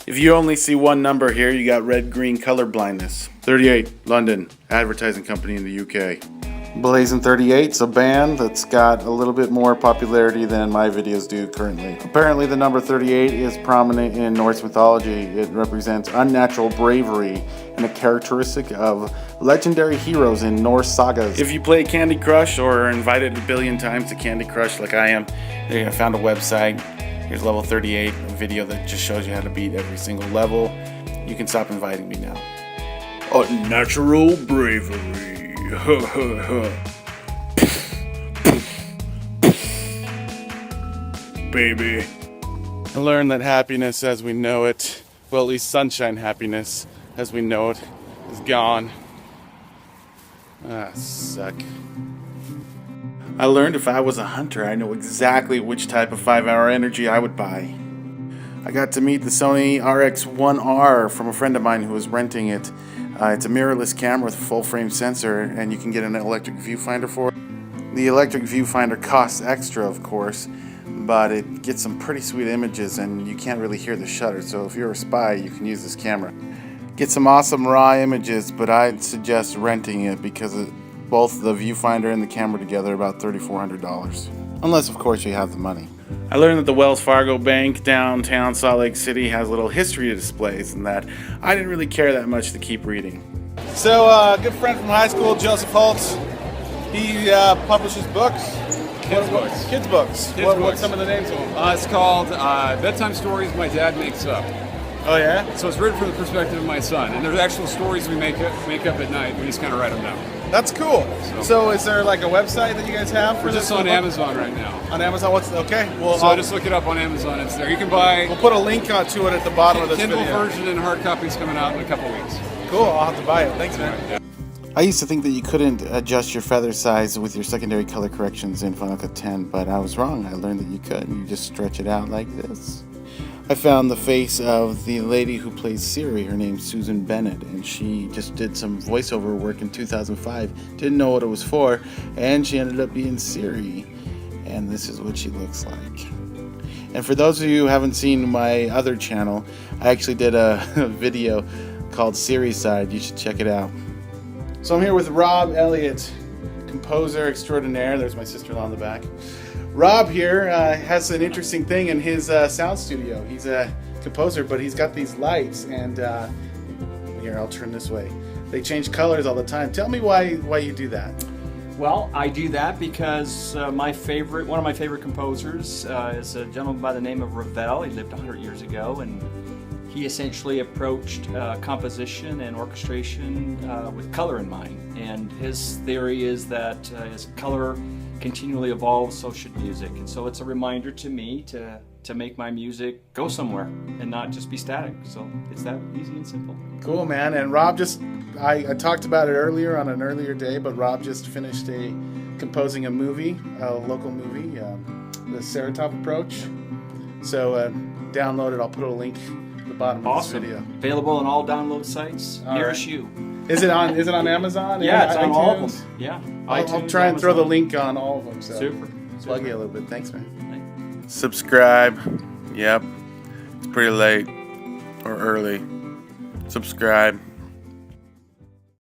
If you only see one number here, you got red-green color blindness. 38, London, advertising company in the UK. Blazing 38's a band that's got a little bit more popularity than my videos do currently. Apparently the number 38 is prominent in Norse mythology. It represents unnatural bravery and a characteristic of legendary heroes in Norse sagas. If you play Candy Crush or are invited a billion times to Candy Crush like I am, I found a website. Here's level 38, a video that just shows you how to beat every single level. You can stop inviting me now. Unnatural bravery. Baby. I learned that happiness as we know it, well, at least sunshine happiness as we know it, is gone. Suck. I learned if I was a hunter, I know exactly which type of 5-hour energy I would buy. I got to meet the Sony RX1-R from a friend of mine who was renting it. It's a mirrorless camera with a full-frame sensor, and you can get an electric viewfinder for it. The electric viewfinder costs extra, of course, but it gets some pretty sweet images, and you can't really hear the shutter, so if you're a spy, you can use this camera. Get some awesome raw images, but I'd suggest renting it because both the viewfinder and the camera together are about $3,400. Unless, of course, you have the money. I learned that the Wells Fargo Bank downtown Salt Lake City has little history displays and that I didn't really care that much to keep reading. So, a good friend from high school, Joseph Holtz, he publishes books. Kids books. Kids books. What's some of the names of them? It's called Bedtime Stories My Dad Makes Up. Oh yeah? So it's written from the perspective of my son. And there's actual stories we make up at night. We just kind of write them down. That's cool. So is there like a website that you guys have for We're this? just on Amazon right now. On Amazon? Okay. Well, so just look it up on Amazon. It's there. You can buy... We'll put a link to it at the bottom of this Kindle video. version and hard copies coming out in a couple weeks. Cool. I'll have to buy it. Thanks, man. Yeah. I used to think that you couldn't adjust your feather size with your secondary color corrections in Final Cut 10, but I was wrong. I learned that you could. You just stretch it out like this. I found the face of the lady who plays Siri. Her name's Susan Bennett, and she just did some voiceover work in 2005. Didn't know what it was for, and she ended up being Siri. And this is what she looks like. And for those of you who haven't seen my other channel, I actually did a video called Siri Side. You should check it out. So I'm here with Rob Elliott, composer extraordinaire. There's my sister-in-law in the back. Rob here has an interesting thing in his sound studio. He's a composer, but he's got these lights, and here, I'll turn this way. They change colors all the time. Tell me why you do that. Well, I do that because one of my favorite composers is a gentleman by the name of withL. He lived 100 years ago, and he essentially approached composition and orchestration with color in mind. And his theory is that as color continually evolves, so should music. And so it's a reminder to me to make my music go somewhere and not just be static. So it's that easy and simple. Cool, man. And Rob I talked about it earlier on an earlier day, but Rob just finished composing a movie, a local movie, the Ceratop Approach. So download it. I'll put a link at the bottom of this video. Available on all download sites nearest you. Is it on Amazon? Yeah, it's on iTunes? all of them. Yeah. I'll try and throw the link on all of them. So Super. Plug you a little bit. Thanks, man. Subscribe. Yep. It's pretty late or early. Subscribe.